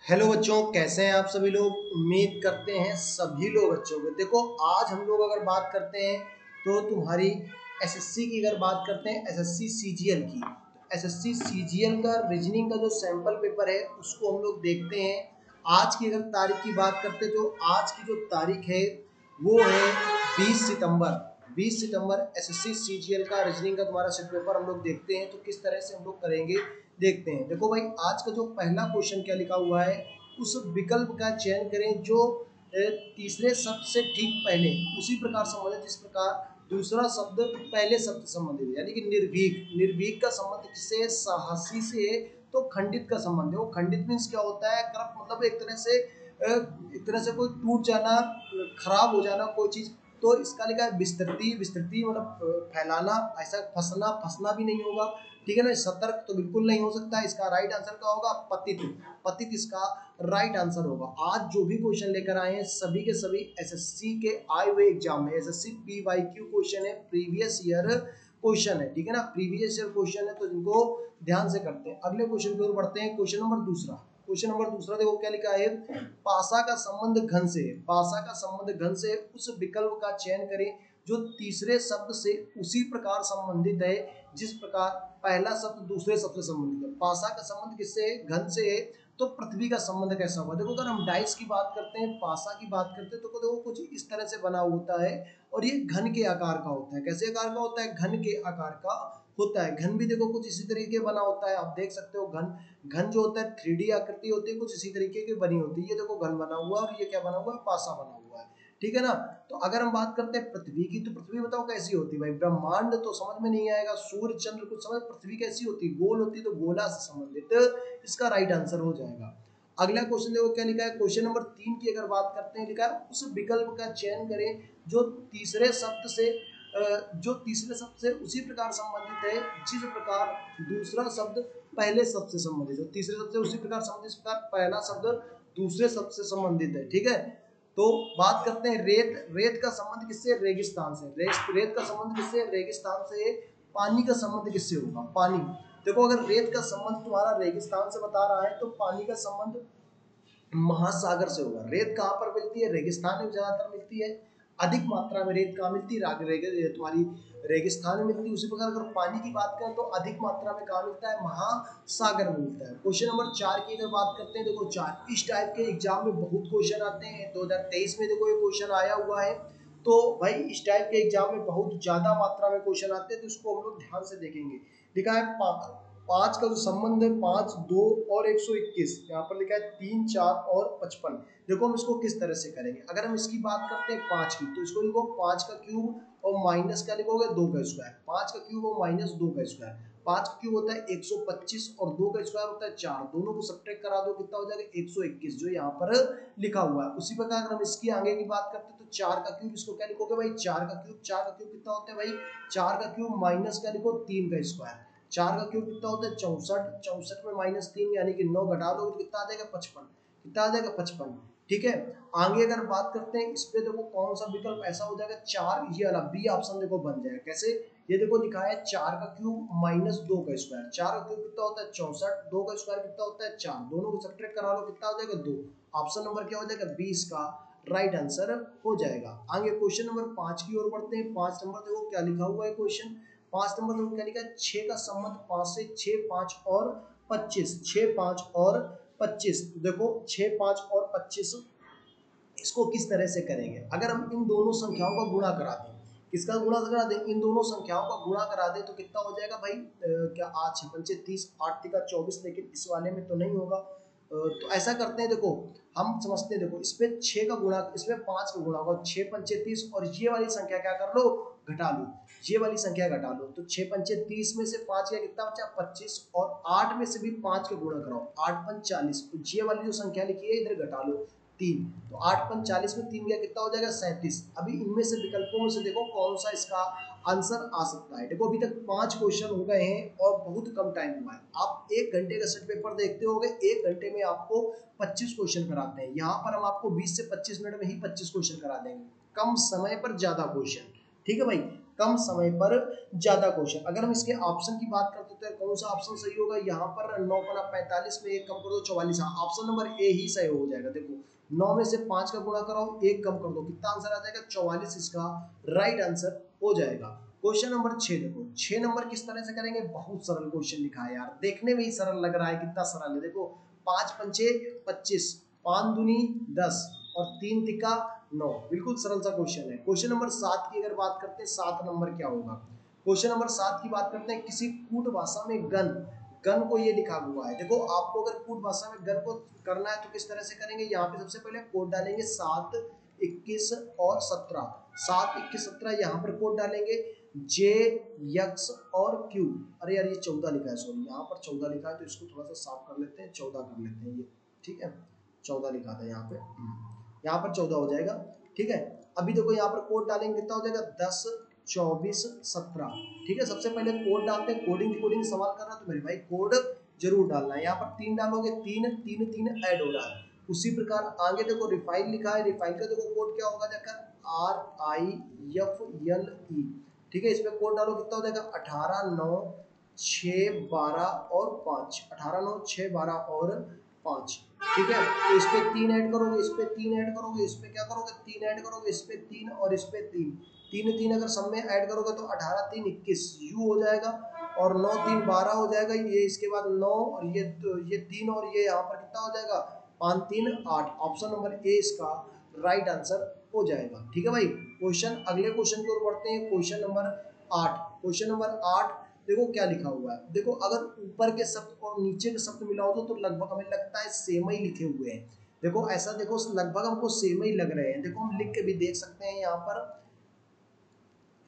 Hello बच्चों, कैसे हैं आप सभी लोग। उम्मीद करते हैं सभी लोग अच्छे होंगे। देखो, आज हम लोग अगर बात करते हैं तो तुम्हारी एसएससी की अगर बात करते हैं, एसएससी सीजीएल की, एसएससी सीजीएल का रीजनिंग का जो सैंपल पेपर है उसको हम लोग देखते हैं। आज की अगर तारीख की बात करते हैं तो आज की जो तारीख है वो है 20 सितंबर। 20 सितंबर एसएससी सीजीएल का रीजनिंग का तुम्हारा सेट पेपर हम लोग देखते हैं तो किस तरह से हम लोग करेंगे देखते हैं। देखो भाई, आज का जो पहला क्वेश्चन क्या लिखा हुआ है, उस विकल्प का चयन करें जो तीसरे शब्द से ठीक पहले उसी प्रकार संबंधित जिस प्रकार दूसरा शब्द पहले शब्द से संबंधित है। यानी कि निर्भीक, निर्भीक का संबंध किससे है? साहसी से है। तो खंडित का संबंध है। वो खंडित मीन्स क्या होता है? करप्ट, मतलब एक तरह से कोई टूट जाना, खराब हो जाना कोई चीज। तो इसका लिखा है विस्तृति। विस्तृति मतलब फैलाना, ऐसा फंसना, फंसना भी नहीं होगा, ठीक है ना। सतर्क तो बिल्कुल नहीं हो सकता। इसका राइट आंसर क्या होगा? पतित। पतित इसका राइट आंसर होगा। आज जो भी क्वेश्चन लेकर आए हैं सभी के सभी एसएससी के आए हुए एग्जाम में, एसएससी पीवाईक्यू क्वेश्चन है, प्रीवियस ईयर क्वेश्चन है, ठीक है ना। प्रीवियस ईयर क्वेश्चन है तो इनको ध्यान से करते हैं। अगले क्वेश्चन की ओर बढ़ते हैं। क्वेश्चन नंबर दूसरा। क्वेश्चन नंबर दूसरा देखो क्या लिखा है। पासा का संबंध घन से, पासा का संबंध घन से उस विकल्प का चयन करें जो तीसरे शब्द से उसी प्रकार संबंधित है जिस प्रकार पहला शब्द दूसरे शब्द से संबंधित है। पासा का संबंध किससे है? घन से है। तो पृथ्वी का संबंध कैसा होगा? देखो, अगर हम डाइस की बात करते हैं, पासा की बात करते हैं, तो देखो कुछ इस तरह से बना होता है और ये घन के आकार का होता है। कैसे आकार का होता है? घन के आकार का होता है। घन भी देखो कुछ इसी तरीके बना होता है, आप देख सकते हो। घन घन जो होता है 3D आकृति होती है, कुछ इसी तरीके की बनी होती है। ये देखो घन बना हुआ और ये क्या बना हुआ है? पासा बना हुआ है, ठीक है ना। तो अगर हम बात करते हैं पृथ्वी की, तो पृथ्वी बताओ कैसी होती है भाई? ब्रह्मांड तो समझ में नहीं आएगा, सूर्य चंद्र कुछ समझ। पृथ्वी कैसी होती है? गोल होती है, तो गोला से संबंधित इसका राइट आंसर हो जाएगा। अगला क्वेश्चन देखो क्या लिखा है। क्वेश्चन नंबर 3 की अगर बात करते हैं, लिखा है उस विकल्प का चयन करें जो तीसरे शब्द से उसी प्रकार संबंधित है जिस प्रकार दूसरा शब्द पहले शब्द से संबंधित है। तीसरे शब्द से उसी प्रकार संबंधित, इस प्रकार पहला शब्द दूसरे शब्द से संबंधित है, ठीक है। तो बात करते हैं रेत। रेत का संबंध किससे? रेगिस्तान से। रेत का संबंध किससे? रेगिस्तान से। पानी का संबंध किससे होगा? पानी। देखो, अगर रेत का संबंध तुम्हारा रेगिस्तान से बता रहा है तो पानी का संबंध महासागर से होगा। रेत कहाँ पर मिलती है? रेगिस्तान में ज्यादातर मिलती है। अधिक मात्रा में रेत कहाँ मिलती है? तुम्हारी रेगिस्तान में मिलती है। उसी प्रकार अगर पानी की बात करें तो अधिक मात्रा में कहाँ मिलता है? महासागर में मिलता है। क्वेश्चन नंबर 4 की अगर बात करते हैं, देखो 4 इस टाइप के एग्जाम में बहुत क्वेश्चन आते हैं। 2023 में देखो ये क्वेश्चन आया हुआ है। तो भाई इस टाइप के एग्जाम में बहुत ज्यादा मात्रा में क्वेश्चन आते हैं, तो इसको हम लोग ध्यान से देखेंगे। लिखा है पांच का जो संबंध है 5, 2 और 121। यहाँ पर लिखा है 3, 4 और 55। देखो हम इसको किस तरह से करेंगे। अगर हम इसकी बात करते हैं 5 की, तो इसको लिखो 5 का क्यूब और माइनस क्या लिखोगे? 2 का स्क्वायर। 5 का क्यूब और माइनस 2 का स्क्वायर। 5 का क्यूब होता है 125 और 2 का स्क्वायर होता है 4। दोनों को सब्ट्रैक्ट करा दो, कितना हो जाएगा? 121, जो यहाँ पर लिखा हुआ है। उसी प्रकार अगर हम इसकी आगे की बात करते हैं तो 4 का क्यूब, इसको क्या लिखोगे भाई? 4 का क्यूब। 4 का क्यूब कितना होता है भाई? 4 का क्यूब माइनस क्या लिखो? 3 का स्क्वायर। 4 का क्यूब कितना होता है? 64। 64 में -3 यानी कि 9 घटा दो, कितना आ जाएगा? 55। कितना आ जाएगा? 55, ठीक है। आगे अगर बात करते हैं इस पे, देखो कौन सा विकल्प ऐसा हो जाएगा? 4, ये वाला बी ऑप्शन देखो बन जाएगा। कैसे? ये देखो लिखा है 4 का क्यूब माइनस 2 का स्क्वायर। 4 का क्यूब कितना होता है? 64। 2 का स्क्वायर कितना होता है? 4। दोनों को सब्ट्रैक्ट करा लो, कितना हो जाएगा? 2। ऑप्शन नंबर क्या हो जाएगा? 20 का राइट आंसर हो जाएगा। आगे क्वेश्चन नंबर 5 की ओर बढ़ते हैं। 5 नंबर देखो क्या लिखा हुआ है क्वेश्चन। 5 नंबर देखो क्या लिखा है। 6 का संबंध 5 से, 6, 5 और 25। 6, 5 और 25। देखो 6, 5 और 25 इसको किस तरह से करेंगे। अगर हम इन दोनों संख्याओं का गुणा करा दें, किसका गुणा करा दें? इन दोनों संख्याओं का गुणा करा दें तो कितना हो जाएगा भाई? क्या 8 6 पंचे 30, 8 तिका 24, लेकिन इस वाले में तो नहीं होगा। तो ऐसा करते हैं, देखो हम समझते हैं। देखो इसमें 6 का गुणा, इसमें 5 का गुणा होगा, 6 पंचे 30, और ये वाली संख्या क्या कर लो? घटा लो। ये वाली संख्या घटा लो, तो 6 पंचे 30 में से 5 का कितना बचा? 25, और 8 में से भी 5 का गुणा कराओ, 8 पंच 40। तो ये वाली जो संख्या लिखी है इधर घटा लो 3। तो 8 पंच 40 में 3 गया, कितना हो जाएगा? 37। अभी इनमें से विकल्पों में से देखो कौन सा इसका आंसर आ सकता है। देखो अभी तक 5 क्वेश्चन हो गए हैं और बहुत कम टाइम हुआ है। आप 1 घंटे का सेट पेपर देखते होगे, 1 घंटे में आपको 25 क्वेश्चन कराते हैं। यहाँ पर हम आपको 20 से 25 मिनट में ही 25 क्वेश्चन करा देंगे, कम समय पर ज्यादा क्वेश्चन, ठीक है भाई। कम समय पर ज्यादा क्वेश्चन। अगर हम इसके ऑप्शन की बात करते हैं तो कौन सा ऑप्शन सही होगा, यहाँ पर 9 गुना 45 में 1 कम कर दो 44, हाँ ऑप्शन नंबर ए ही सही हो जाएगा। देखो 9 में से 5 का गुणा कराओ 1 कम कर दो, कितना आंसर आ जाएगा 44, इसका राइट आंसर हो जाएगा। क्वेश्चन नंबर 6 देखो 6 नंबर किस तरह से करेंगे, बहुत सरल क्वेश्चन लिखा है यार, देखने में ही सरल लग रहा है, कितना सरल है। देखो 5 पंचे 25, 5 दूनी 10 और 3 तिक्का 9, बिल्कुल सरल सा क्वेश्चन है। क्वेश्चन नंबर 7 की अगर बात करते हैं 7 नंबर क्या होगा, क्वेश्चन नंबर 7 की बात करते हैं किसी कूट भाषा में गन, गन को ये लिखा हुआ है। देखो आपको अगर कूट भाषा में गन को करना है तो किस तरह से करेंगे, यहाँ पे सबसे पहले कोड डालेंगे 7 21 और 17, 7 21 17 यहाँ पर कोड डालेंगे जे यक्स और क्यू, अरे यार ये 14 लिखा है, सॉरी यहाँ पर 14 लिखा है तो इसको थोड़ा सा साफ कर लेते हैं, 14 कर लेते हैं ये, ठीक है 14 लिखा था यहाँ पे, यहाँ पर 14 हो जाएगा, ठीक है। अभी देखो यहाँ पर कोड डालेंगे कितना हो जाएगा 10 24 17, ठीक है। सबसे पहले कोड डालते हैं, कोडिंग कोडिंग सवाल कर रहा है तो मेरे भाई कोड जरूर डालना है। यहाँ पर 3 डालोगे 3 3 3 ऐड हो रहा है। उसी प्रकार आगे देखो रिफाइन लिखा है, रिफाइन का देखो कोड क्या होगा जाकर RIFLE, ठीक है। इसमें कोड डालो कितना हो जाएगा 18 9 6 12 और 5, 18 9 6 12 और 5, ठीक है। तो इस पे 3 ऐड करोगे, इस पे 3 ऐड करोगे, इस पे क्या करोगे 3 ऐड करोगे, इस पे 3 और इस पे 3, 3 3 अगर सब में ऐड करोगे तो 18 3 21 यू हो जाएगा और 9 3 12 हो जाएगा ये, इसके बाद 9 और ये 3 और ये यहाँ पर कितना हो जाएगा 5 3 8, ऑप्शन नंबर ए इसका राइट आंसर हो जाएगा, ठीक है भाई। क्वेश्चन अगले क्वेश्चन की ओर बढ़ते हैं, क्वेश्चन नंबर 8। क्वेश्चन नंबर 8 देखो क्या लिखा हुआ है, देखो अगर ऊपर के शब्द और नीचे के शब्द मिलाओ तो लगभग हमें लगता है सेम ही लिखे हुए हैं। देखो ऐसा देखो लगभग हमको सेम ही लग रहे हैं, देखो हम लिख के भी देख सकते हैं,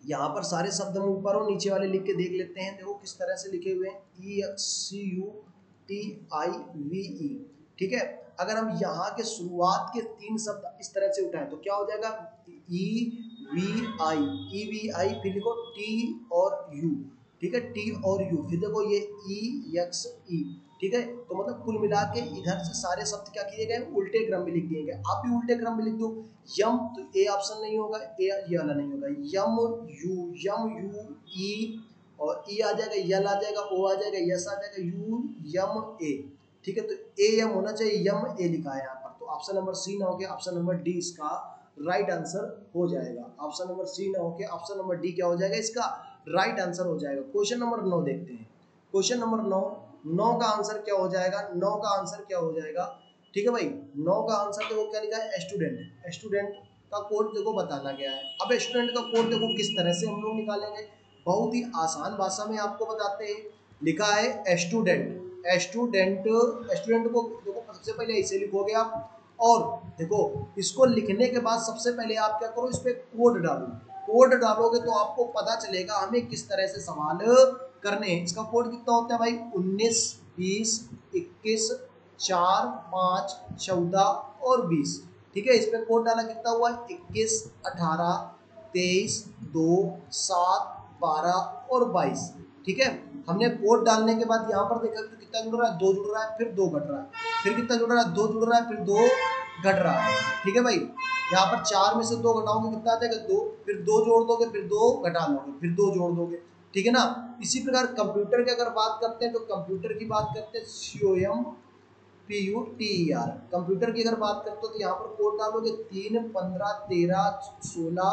यहाँ पर सारे शब्द हम ऊपर और नीचे वाले लिख के देख लेते हैं। देखो किस तरह से लिखे हुए हैं EXCUTIVE, ठीक है। अगर हम यहाँ के शुरुआत के 3 शब्द इस तरह से उठाएं तो क्या हो जाएगा EVI, फिर लिखो T और U, ठीक है T और U, फिर देखो ये EXE, ठीक है। तो मतलब कुल मिला के इधर से सारे शब्द क्या किए गए उल्टे क्रम में लिख दिए गए। आप भी उल्टे क्रम में लिख दो, यम तो ए ऑप्शन नहीं होगा, ए ये वाला नहीं होगा, यम यू ई और ई आ जाएगा, यल आ जाएगा, ओ आ जाएगा, यस आ जाएगा, यू यम ए, ठीक है। तो ए यम होना चाहिए, यम ए लिखा है यहाँ पर, तो ऑप्शन नंबर सी ना होके ऑप्शन नंबर डी इसका राइट आंसर हो जाएगा। ऑप्शन नंबर सी ना होके ऑप्शन नंबर डी क्या हो जाएगा इसका राइट आंसर हो जाएगा। क्वेश्चन नंबर 9 देखते हैं, क्वेश्चन नंबर 9 का आंसर क्या हो जाएगा, 9 का आंसर क्या हो जाएगा, ठीक है भाई। 9 का आंसर देखो क्या लिखा है स्टूडेंट, स्टूडेंट का कोड देखो बताना गया है। अब स्टूडेंट का कोड देखो किस तरह से हम लोग निकालेंगे, बहुत ही आसान भाषा में आपको बताते हैं। लिखा है स्टूडेंट, स्टूडेंट को देखो सबसे पहले ऐसे लिखोगे आप, और देखो इसको लिखने के बाद सबसे पहले आप क्या करो इस पे कोड डालो, कोड डालोगे तो आपको पता चलेगा हमें किस तरह से सवाल करने हैं। इसका कोड कितना होता है भाई 19 20 21 4 5 14 और 20, ठीक है। इसमें कोड डाला कितना हुआ 21 18 23 2 7 12 और 22, ठीक है। हमने कोड डालने के बाद यहाँ पर देखा तो कितना जुड़ रहा है 2 जुड़ रहा है, फिर 2 घट रहा है, फिर कितना जुड़ रहा है 2 जुड़ रहा है, फिर 2 घट रहा है, ठीक है भाई। यहाँ पर 4 में से 2 घटाओगे कितना आ जाएगा 2, फिर 2 जोड़ दोगे, फिर 2 घटा लोगे, फिर 2 जोड़ दोगे, ठीक है ना। इसी प्रकार कंप्यूटर की अगर बात करते हैं तो कंप्यूटर की बात करते हैं COMPUTER, कंप्यूटर की अगर बात करते हो तो यहाँ पर कोड डालोगे 3 15 13 16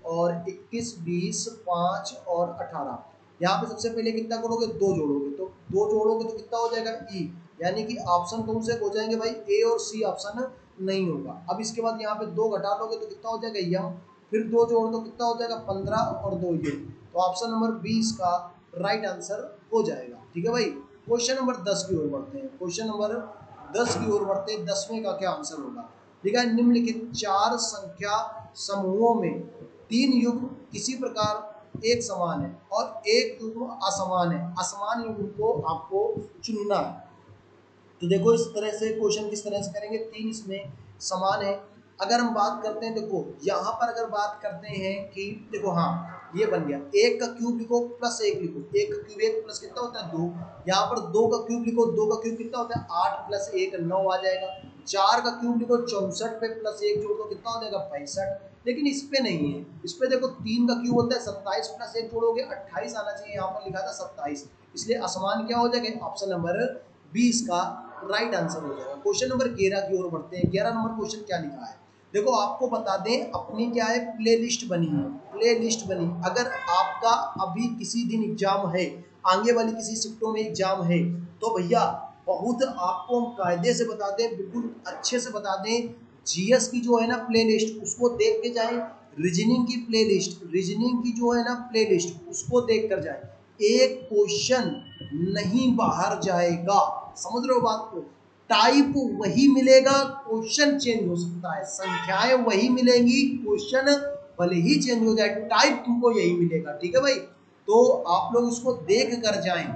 और 21 20 5 और 18। यहाँ पे सबसे पहले कितना करोगे 2 जोड़ोगे, तो 2 जोड़ोगे तो कितना हो जाएगा E, यानी कि ऑप्शन कौन से हो जाएंगे भाई ए और सी ऑप्शन नहीं होगा। अब इसके बाद यहाँ पे 2 घटा लोगे तो कितना हो जाएगा यम, फिर 2 जोड़ दो कितना हो जाएगा 15 और 2 ये, तो ऑप्शन नंबर 20 का राइट आंसर हो जाएगा, ठीक है भाई। क्वेश्चन नंबर 10 की ओर बढ़ते हैं, क्वेश्चन नंबर 10 की ओर बढ़ते हैं, 10वें का क्या आंसर होगा। ठीक है, निम्नलिखित 4 संख्या समूहों में 3 युग्म इसी प्रकार एक समान है और एक युग्म असमान है, असमान युग्म को आपको चुनना है। तो देखो इस तरह से क्वेश्चन किस तरह से करेंगे, 3 इसमें समान है। अगर हम बात करते हैं, देखो यहाँ पर अगर बात करते हैं कि देखो हाँ ये बन गया, 1 का क्यूब लिखो प्लस 1 लिखो, 1 का क्यूब 1 प्लस कितना होता है 2, यहाँ पर 2 का क्यूब लिखो, 2 का क्यूब कितना होता है 8 प्लस 1 9 आ जाएगा। 4 का क्यूब लिखो 64 पे प्लस 1 जोड़ दो कितना हो जाएगा 65। लेकिन इस पे नहीं है, इस पे देखो 3 का क्यूब होता है 27 प्लस 1 जोड़ोगे 28 आना चाहिए, यहाँ पर लिखा था 27, इसलिए असमान क्या हो जाएगा, ऑप्शन नंबर 20 का राइट आंसर हो जाएगा। क्वेश्चन नंबर 11 की ओर बढ़ते हैं। 11 नंबर क्वेश्चन क्या लिखा है, देखो आपको बता दें अपनी क्या है प्लेलिस्ट बनी है, प्लेलिस्ट बनी। अगर आपका अभी किसी दिन एग्जाम है, आगे वाली किसी शिफ्टों में एग्जाम है, तो भैया बहुत आपको हम कायदे से बता दें, बिल्कुल अच्छे से बता दें, जीएस की जो है ना प्लेलिस्ट उसको देख के जाएं, रीजनिंग की प्लेलिस्ट, रीजनिंग की जो है ना प्लेलिस्ट उसको देख कर जाएं, एक क्वेश्चन नहीं बाहर जाएगा, समझ रहे हो बात को। टाइप वही मिलेगा, क्वेश्चन चेंज हो सकता है, संख्याएं वही मिलेंगी, क्वेश्चन भले ही चेंज हो जाए, टाइप तुमको यही मिलेगा, ठीक है भाई। तो आप लोग इसको देख कर जाएं।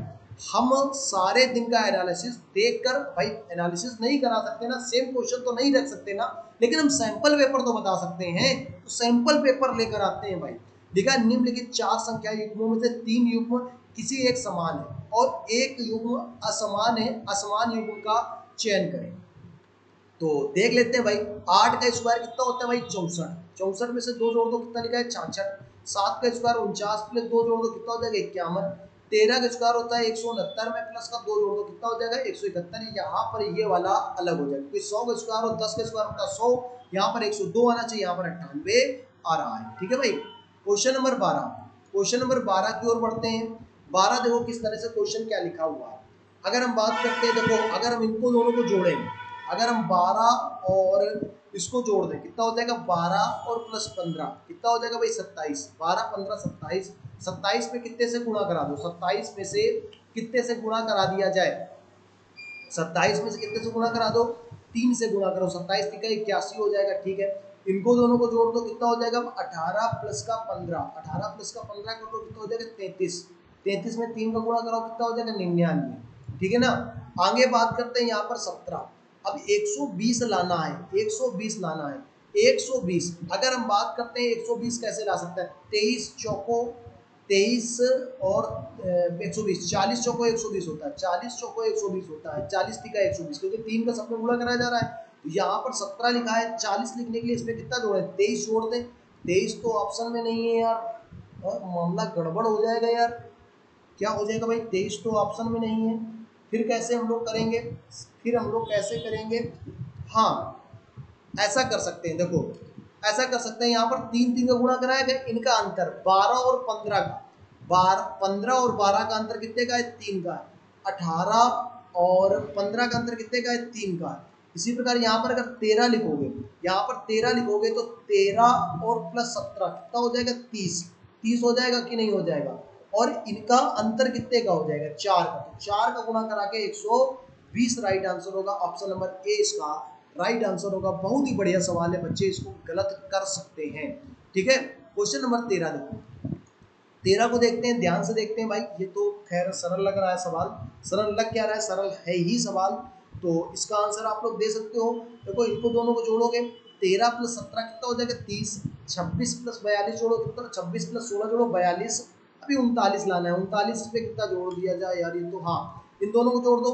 हम सारे दिन का एनालिसिस देखकर, भाई एनालिसिस नहीं करा सकते ना, सेम क्वेश्चन तो नहीं रख सकते ना, लेकिन हम सैंपल पेपर तो बता सकते हैं, तो सैंपल पेपर लेकर आते हैं भाई। देखा निम्नलिखित 4 संख्या युग्मों में से 3 युग्म किसी एक समान है और एक युग्म असमान है, असमान युग्म का चयन करें। तो देख लेते हैं भाई, 8 का स्क्वायर कितना होता है भाई 64, 64 में से 2 जोड़ दो कितना लिखा है 66, 7 का स्क्वायर 49 प्लस 2 जोड़ दो कितना हो जाएगा 51, 13 का स्क्वायर होता है 169 में प्लस का 2 जोड़ दो कितना हो जाएगा 171, यहाँ पर ये वाला अलग हो जाएगा क्योंकि 100 का स्क्वायर और 10 का स्क्वायर होता है 100, यहाँ पर 102 आना चाहिए, यहाँ पर 98 आ रहा है, ठीक है भाई। क्वेश्चन नंबर 12, क्वेश्चन नंबर 12 की ओर बढ़ते हैं। 12 देखो किस तरह से क्वेश्चन क्या लिखा हुआ है। अगर हम बात करते हैं, देखो अगर हम इनको दोनों को जोड़ें, अगर हम 12 और इसको जोड़ दें कितना हो जाएगा 12 और प्लस 15 कितना हो जाएगा भाई 27, 12 15 27, 27 में कितने से गुणा करा दो, 27 में से कितने से गुणा करा दिया जाए, 27 में से कितने से गुणा करा दो 3 से गुणा करो, 27 का 81 हो जाएगा, ठीक है। इनको दोनों को जोड़ दो कितना हो जाएगा 18 प्लस का 15, 18 प्लस का 15 कर दो कितना हो जाएगा 33, 33 में 3 का गुणा कराओ कितना हो जाएगा 99, ठीक है ना। आगे बात करते हैं यहाँ पर 17, अब 120 लाना है, 120 लाना है, 120 अगर हम बात करते हैं 120 कैसे ला सकते हैं, 23 चौको 23 और 120, 40 चौको 120 होता है, 40 चौको 120 होता है, 40 तिका 120 क्योंकि 3 का सब में गुणा कराया जा रहा है, तो यहाँ पर 17 लिखा है, 40 लिखने के लिए इसमें कितना जोड़े 23 जोड़ दें, 23 तो ऑप्शन में नहीं है यार, मामला गड़बड़ हो जाएगा यार, क्या हो जाएगा भाई 23 तो ऑप्शन में नहीं है, फिर कैसे हम लोग करेंगे, फिर हम लोग कैसे करेंगे, हाँ ऐसा कर सकते हैं, देखो ऐसा कर सकते हैं, यहाँ पर 3 का गुणा कराया गया, इनका अंतर 12 और 15 का, 15 और 12 का अंतर कितने का है 3 का, 18 और 15 का अंतर कितने का है 3 का। इसी प्रकार यहाँ पर अगर 13 लिखोगे, यहाँ पर 13 लिखोगे तो 13 और प्लस 17 कितना हो जाएगा 30, 30 हो जाएगा कि नहीं हो जाएगा, और इनका अंतर कितने का हो जाएगा 4 का, तो 4 का गुणा करा के 120 राइट आंसर होगा, ऑप्शन नंबर ए इसका राइट आंसर होगा। बहुत ही बढ़िया सवाल है बच्चे, इसको गलत कर सकते हैं, ठीक है। क्वेश्चन नंबर 13 देखो, 13 को देखते हैं, ध्यान से देखते हैं भाई, ये तो खैर सरल लग रहा है सवाल, सरल लग क्या रहा है, सरल है ही सवाल, तो इसका आंसर आप लोग दे सकते हो। देखो इनको दोनों को जोड़ोगे 13 प्लस 17 कितना हो जाएगा 30, 26 प्लस 42 जोड़ो कितना, 26 प्लस 16 जोड़ो 42, अभी 39 लाना है, 39 पे कितना जोड़ दिया जाए यार, ये तो हाँ इन दोनों को जोड़ दो,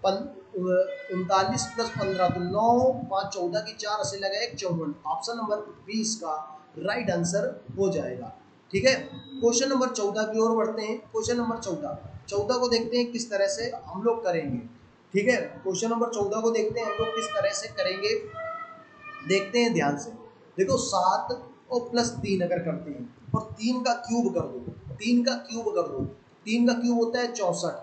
39 प्लस 15 तो 9, 5 14 की 4 अस्सी लगा 1 54, ऑप्शन नंबर 20 का राइट आंसर हो जाएगा, ठीक है। क्वेश्चन नंबर 14 की ओर बढ़ते हैं। क्वेश्चन नंबर 14 को देखते हैं किस तरह से हम लोग करेंगे, ठीक है। क्वेश्चन नंबर 14 को देखते हैं हम लोग किस तरह से करेंगे, देखते हैं ध्यान से। देखो 7 और प्लस 3 अगर करते हैं और 3 का क्यूब कर दो, 3 का क्यूब कर दो, 3 का क्यूब होता है 64,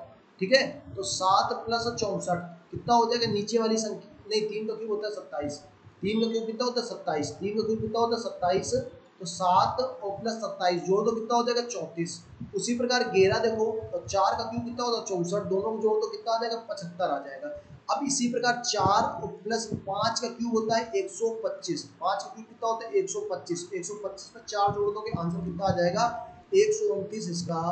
ठीक है। तो 7 प्लस 64 कितना हो जाएगा, नीचे वाली संख्या नहीं, 3 का क्यूब होता है 27, 3 का क्यूब कितना होता है 27, 3 का क्यूब कितना होता है 27, तो 7 और प्लस 27 जोड़ दो कितना हो जाएगा 34। उसी प्रकार 11 देखो तो 4 का क्यूब कितना होता है 64, दोनों को जोड़ दो कितना आ जाएगा 75 आ जाएगा। अब इसी प्रकार 4 और प्लस 5 का क्यूब होता है 125, 5 का क्यूब कितना होता है 125, 125 में 4 जोड़ दोगे आंसर कितना आ जाएगा 129, इसका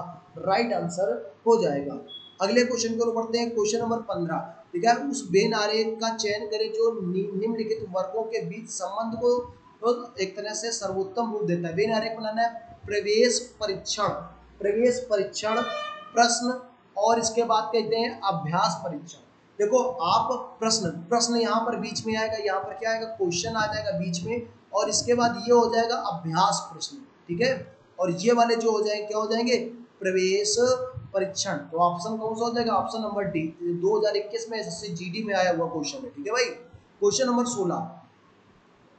राइट आंसर हो जाएगा। अगले क्वेश्चन की ओर बढ़ते हैं। क्वेश्चन नंबर 15, ठीक है, उस वेन आरेख का चयन करें जो निम्नलिखित वर्गों के बीच संबंध को तो एक तरह से सर्वोत्तम रूप देता है। वेन आरेख बनाना है, प्रवेश परीक्षण, प्रवेश परीक्षण प्रश्न और इसके बाद कहते हैं अभ्यास परीक्षण। देखो आप प्रश्न प्रश्न यहाँ पर बीच में आएगा, यहाँ पर क्या आएगा, क्वेश्चन आ जाएगा बीच में, और इसके बाद ये हो जाएगा अभ्यास प्रश्न, ठीक है। और ये वाले जो हो जाएंगे क्या हो जाएंगे, प्रवेश परीक्षण। तो ऑप्शन कौन सा हो जाएगा, ऑप्शन नंबर डी, 2021 में एसएससी जीडी में आया हुआ क्वेश्चन है, ठीक है भाई। क्वेश्चन नंबर 16,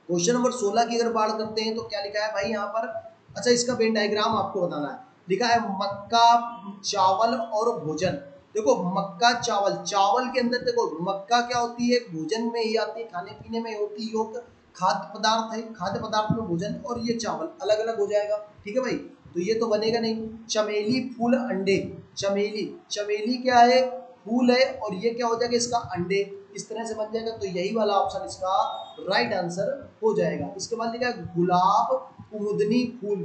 क्वेश्चन नंबर 16 की अगर बात करते हैं तो क्या लिखा है भाई यहाँ पर, अच्छा इसका वेन डायग्राम आपको बताना है। लिखा है मक्का, चावल और भोजन। देखो मक्का चावल, चावल के अंदर देखो मक्का क्या होती है, भोजन में ही आती है, खाने पीने में होती है, योग खाद्य पदार्थ है, खाद्य पदार्थ में भोजन, और ये चावल अलग अलग हो जाएगा, ठीक है भाई। तो ये तो बनेगा नहीं। चमेली फूल अंडे, चमेली, चमेली क्या है, फूल है, और ये क्या हो जाएगा इसका अंडे, इस तरह से बन जाएगा। तो यही वाला ऑप्शन इसका राइट आंसर हो जाएगा। इसके बाद लिखा है गुलाब कुमुदनी फूल,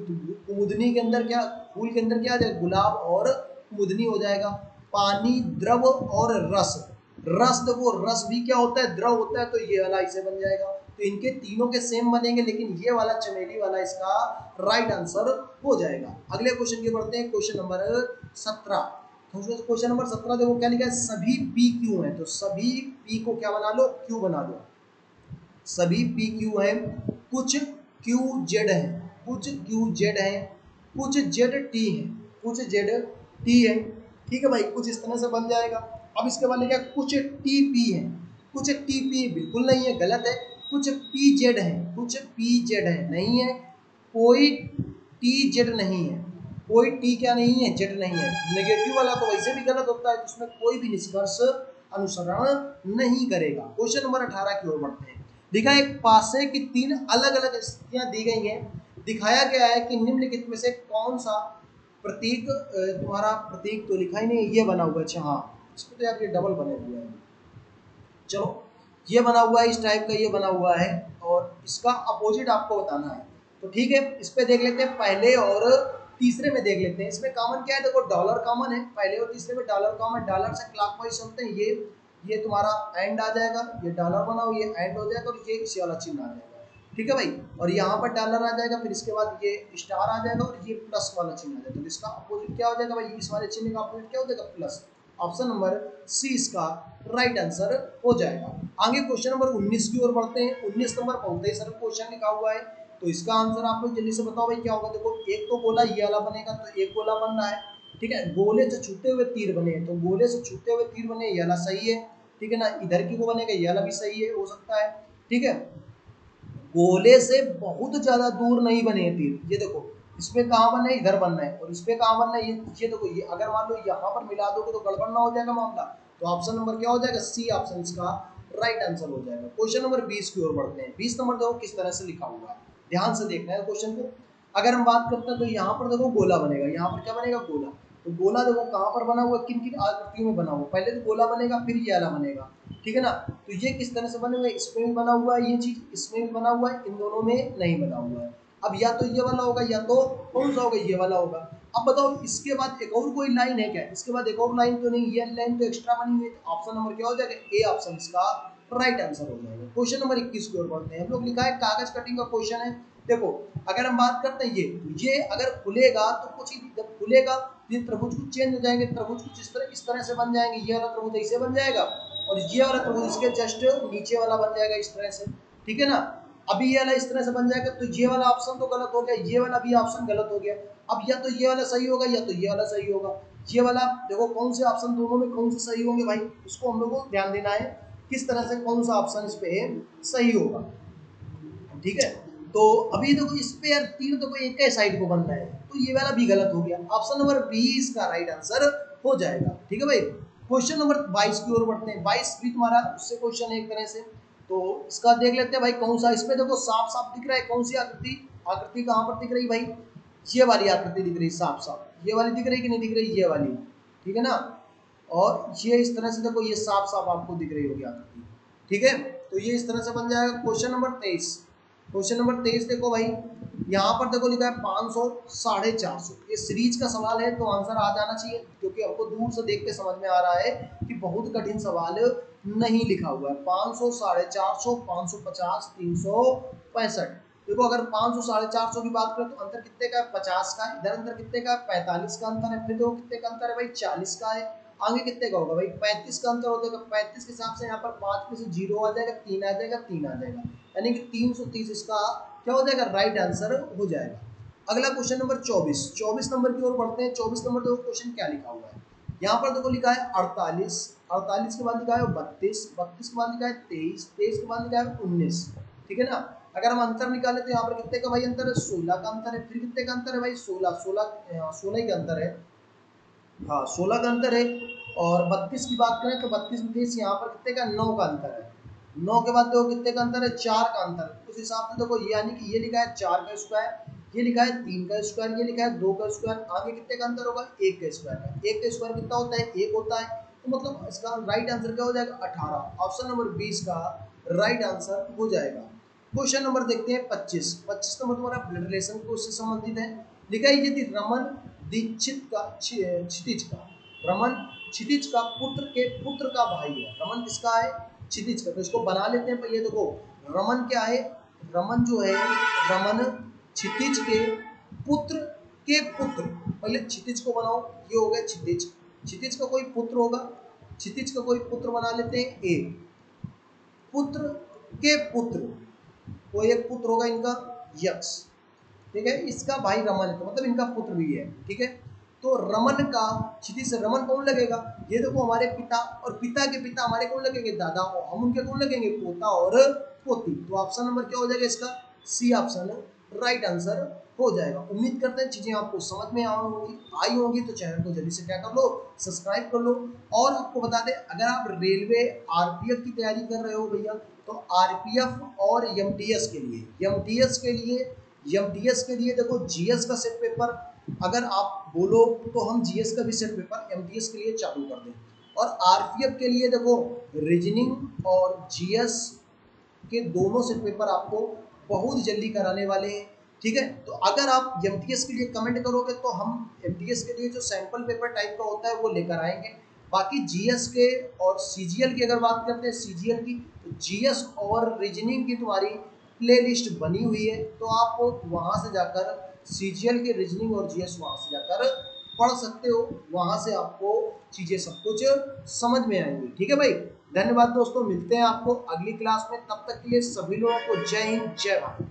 कुमुदनी के अंदर क्या, फूल के अंदर क्या आ जाएगा, गुलाब और कुमुदनी हो जाएगा। पानी, द्रव और रस, रस देखो रस भी क्या होता है, द्रव होता है, तो ये वाला इसे बन जाएगा। तो इनके तीनों के सेम बनेंगे, लेकिन ये वाला चमेली वाला इसका राइट आंसर हो जाएगा। अगले क्वेश्चन की बढ़ते हैं, क्वेश्चन नंबर 17। क्वेश्चन नंबर 17 देखो क्या लिखा है, सभी पी क्यू है, तो सभी पी को क्या बना लो, क्यू बना लो। सभी पी क्यू है, कुछ क्यू जेड है, कुछ क्यू जेड है, कुछ जेड टी है, कुछ जेड टी है, ठीक है भाई, कुछ इस तरह से बन जाएगा। अब इसके बाद क्या, कुछ टी पी है, कुछ टी पी बिल्कुल नहीं है, गलत है। कुछ पी जेड है, कुछ पी जेड है, नहीं है। कोई टी जेड नहीं है, कोई टी क्या नहीं है, जेड नहीं है। नेगेटिव वाला तो वैसे भी गलत होता है, जिसमें कोई भी निष्कर्ष अनुसरण नहीं करेगा। क्वेश्चन नंबर 18 की ओर बढ़ते हैं। लिखा है एक पासे की 3 अलग अलग स्थितियां दी गई हैं, दिखाया गया है कि निम्नलिखित में से कौन सा प्रतीक, तुम्हारा प्रतीक तो लिखा ही नहीं, ये बना हुआ है, अच्छा हाँ इसको तो यार ये डबल बने हुए हैं, चलो ये बना हुआ है, इस टाइप का ये बना हुआ है, और इसका अपोजिट आपको बताना है। तो ठीक है, इस पे देख लेते हैं, पहले और तीसरे में देख लेते हैं। इसमें कॉमन क्या है, देखो डॉलर कॉमन है, पहले और तीसरे में डॉलर कॉमन, डॉलर से क्लॉकवाइज चलते हैं, ये तुम्हारा एंड आ जाएगा, ये डॉलर बना हुआ, ये एंड हो जाएगा, और ये इसी वाला चिन्ह आ जाएगा, ठीक है भाई। और यहाँ पर डॉलर आ जाएगा, फिर इसके बाद ये स्टार आ जाएगा, और ये प्लस वाला चिन्ह आ जाएगा। तो इसका अपोजिट क्या हो जाएगा भाई, इस वाले चिन्ह का अपोजिट क्या हो जाएगा, प्लस। ऑप्शन नंबर सी इसका राइट आंसर हो जाएगा। आगे क्वेश्चन नंबर 19 की ओर बढ़ते हैं। 19 नंबर बहुत ही सरल क्वेश्चन लिखा हुआ है, तो इसका आंसर आप लोग जल्दी से बताओ भाई क्या होगा। देखो एक तो गोला ये वाला बनेगा, तो एक गोला बन रहा है, ठीक है। गोले से छूटे हुए तीर बने, तो गोले से छूटे हुए तीर बने, ये वाला सही है, ठीक है ना। इधर की को बनेगा, ये वाला भी सही है, हो सकता है, ठीक है। गोले से बहुत ज्यादा दूर नहीं बने तीर, ये देखो इसमें कहाँ बनना है, इधर बनना है, और इसमें कहाँ बनना है, ये देखो, ये अगर मान लो यहाँ पर मिला दोगे तो गड़बड़ ना हो जाएगा मामला। तो ऑप्शन नंबर क्या हो जाएगा, सी ऑप्शन इसका राइट आंसर हो जाएगा। क्वेश्चन नंबर 20 की ओर बढ़ते हैं। 20 नंबर देखो किस तरह से लिखा हुआ है, ध्यान से देखना है क्वेश्चन को। अगर हम बात करते हैं तो यहाँ पर देखो गोला बनेगा, यहाँ पर क्या बनेगा, गोला। तो गोला देखो कहाँ पर बना हुआ, किन किन आकृतियों में बना हुआ, पहले तो गोला बनेगा, फिर ये वाला बनेगा, ठीक है ना। तो ये किस तरह से बने हुए, इसमें भी बना हुआ है ये चीज, इसमें भी बना हुआ है, इन दोनों में नहीं बना हुआ है। अब या तो ये वाला होगा, या तो कौन सा होगा, ये वाला होगा। अब बताओ इसके बाद एक और कोई लाइन है क्या, इसके बाद एक और लाइन तो नहीं, ये लाइन तो एक्स्ट्रा बनी हुई है। तो ऑप्शन नंबर क्या हो जाएगा, ए ऑप्शन इसका राइट आंसर हो जाएगा। क्वेश्चन नंबर 21 की ओर बढ़ते हैं हम लोग। लिखा है कागज कटिंग का क्वेश्चन है। देखो अगर हम बात करते हैं, ये अगर खुलेगा तो कुछ, जब खुलेगा ये त्रिभुज कुछ चेंज हो जाएंगे, त्रिभुज कुछ इस तरह से बन जाएंगे, ये वाला त्रिभुज ऐसे बन जाएगा, और ये वाला त्रिभुज इसके जस्ट नीचे वाला बन जाएगा इस तरह से, ठीक है ना। अभी ये वाला इस तरह से बन जाएगा, तो ये वाला ऑप्शन तो गलत हो गया, ये वाला भी ऑप्शन गलत हो गया। अब या तो ये वाला सही होगा, या तो ये वाला सही होगा। ये वाला देखो कौन से ऑप्शन दोनों में कौन से सही होंगे भाई, उसको हम लोग को ध्यान देना है, किस तरह से कौन सा ऑप्शन इस पे सही होगा, ठीक है। तो अभी देखो इस पे यार तीर तो कोई एक ही साइड को बन रहा है, तो ये वाला भी गलत हो गया। ऑप्शन नंबर बी इसका राइट आंसर हो जाएगा, ठीक है भाई। क्वेश्चन नंबर 22 की ओर बढ़ते हैं। 22 भी तुम्हारा उससे क्वेश्चन है एक तरह से, तो इसका देख लेते हैं भाई कौन सा। इसमें देखो साफ साफ दिख रहा है, कौन सी आकृति, आकृति कहाँ पर दिख रही भाई, ये वाली आकृति दिख रही साफ साफ, ये वाली दिख रही कि नहीं दिख रही, ये वाली, ठीक है ना। और ये इस तरह से देखो, ये साफ साफ आपको दिख रही होगी आकृति, ठीक है। तो ये इस तरह से बन जाएगा। क्वेश्चन नंबर 23, क्वेश्चन नंबर 23 देखो भाई, यहाँ पर देखो लिखा है 500 450, ये सीरीज का सवाल है, तो आंसर आ जाना चाहिए, क्योंकि हमको दूर से देख के समझ में आ रहा है कि बहुत कठिन सवाल नहीं लिखा हुआ है। 500 450 550 365, देखो अगर 500 450 की बात करें तो अंतर कितने का है, 50 का। इधर अंतर कितने का है, 45 का अंतर है। फिर देखो कितने का अंतर है भाई, 40 का है। आगे कितने का होगा भाई 35 का अंतर हो जाएगा। 35 के हिसाब से यहाँ पर 5 में से 0 आ जाएगा, 3 आ जाएगा, 3 आ जाएगा, यानी कि 330 इसका क्या हो जाएगा राइट आंसर हो जाएगा। अगला क्वेश्चन नंबर 24 नंबर की ओर बढ़ते हैं। 24 नंबर देखो क्वेश्चन क्या लिखा हुआ है। यहाँ पर देखो लिखा है 48, 48 के बाद लिखा है 32, 32 के बाद लिखा है 23, 23 के बाद लिखा है 19, ठीक है ना। अगर हम अंतर निकाले तो यहाँ पर कितने का भाई अंतर है 16 का अंतर है। फिर कितने का अंतर है भाई 16 का अंतर है, हाँ 16 का अंतर है। और 32 की बात करें तो 32 में यहाँ पर कितने का 9 का अंतर है। 9 के बाद देखो कितने का अंतर है 4 का अंतर है। उस हिसाब से देखो यानी कि ये लिखा है 4 का स्क्वायर, ये लिखा है 3 का स्क्वायर, ये लिखा है 2 का स्क्वायर, आगे कितने का अंतर होगा 1 का स्क्वायर का। 1 का स्क्वायर कितना होता है 1 होता है, तो मतलब इसका राइट आंसर क्या हो जाएगा 18। ऑप्शन नंबर 20 का राइट आंसर हो जाएगा। क्वेश्चन नंबर देखते हैं 25 नंबर तुम्हारा ब्लड रिलेशन को उससे संबंधित है। लिखा है यदि रमन दीक्षित का क्षितिज का, रमन क्षितिज का पुत्र के पुत्र का भाई है। रमन किसका है क्षितिज का, तो इसको बना लेते हैं। पर ये देखो रमन क्या है, रमन जो है रमन क्षितिज के पुत्र के पुत्र, पहले क्षितिज को बनाओ, ये हो गया क्षितिज, क्षितिज का कोई पुत्र होगा, क्षितिज का कोई पुत्र बना लेते हैं ए, पुत्र के पुत्र, कोई एक पुत्र होगा इनका यक्ष, ठीक है, इसका भाई रमन है, तो मतलब इनका पुत्र भी है, ठीक है। तो रमन का क्षितिज से रमन कौन लगेगा, ये देखो हमारे पिता, और पिता के पिता हमारे कौन लगेंगे दादा, और हम उनके कौन लगेंगे पोता और पोती। तो ऑप्शन नंबर क्या हो जाएगा इसका सी ऑप्शन राइट आंसर हो जाएगा। उम्मीद करते हैं चीजें आपको समझ में आई होंगी, तो चैनल को जल्दी से क्या कर लो सब्सक्राइब कर लो। और आपको बता दें अगर आप रेलवे आरपीएफ की तैयारी कर रहे हो भैया, तो आरपीएफ और एमटीएस के लिए देखो जीएस का सेट पेपर अगर आप बोलो तो हम जीएस का भी सेट पेपर एमटीएस के लिए चालू कर दें। और आरपीएफ के लिए देखो रीजनिंग और जीएस के दोनों सेट पेपर आपको बहुत जल्दी कराने वाले हैं, ठीक है। तो अगर आप एमटीएस के लिए कमेंट करोगे तो हम एमटीएस के लिए जो सैंपल पेपर टाइप का होता है वो लेकर आएंगे। बाकी जीएस के और सीजीएल की अगर बात करते हैं सीजीएल की, तो जीएस और रीजनिंग की तुम्हारी प्लेलिस्ट बनी हुई है, तो आप वहां से जाकर सीजीएल के रीजनिंग और जीएस वहां से जाकर पढ़ सकते हो, वहां से आपको चीजें सब कुछ समझ में आएंगी, ठीक है भाई। धन्यवाद दोस्तों, मिलते हैं आपको अगली क्लास में, तब तक के लिए सभी लोगों को जय हिंद जय भारत।